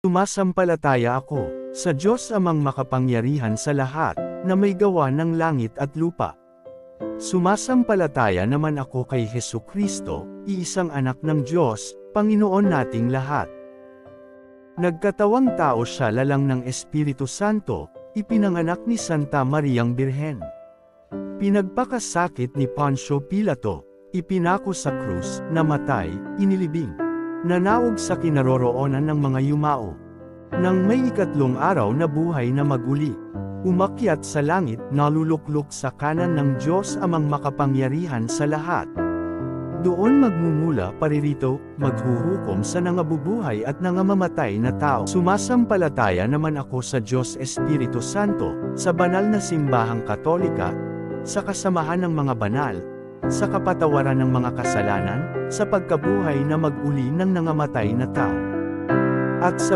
Sumasampalataya ako sa Diyos Amang makapangyarihan sa lahat, na may gawa ng langit at lupa. Sumasampalataya naman ako kay Hesukristo, iisang anak ng Diyos, Panginoon nating lahat. Nagkatawang tao siya lalang ng Espiritu Santo, ipinanganak ni Santa Mariang Birhen. Pinagpakasakit ni Poncio Pilato, ipinako sa krus, namatay, inilibing. Nanaog sa kinaroroonan ng mga yumao. Nang may ikatlong araw na buhay na maguli, umakyat sa langit, naluluklok sa kanan ng Diyos Amang makapangyarihan sa lahat. Doon magmumula paririto, maghuhukom sa nangabubuhay at nangamamatay na tao. Sumasampalataya naman ako sa Diyos Espiritu Santo, sa banal na simbahang Katolika, sa kasamahan ng mga banal, sa kapatawaran ng mga kasalanan, sa pagkabuhay na mag-uli ng nangamatay na tao, at sa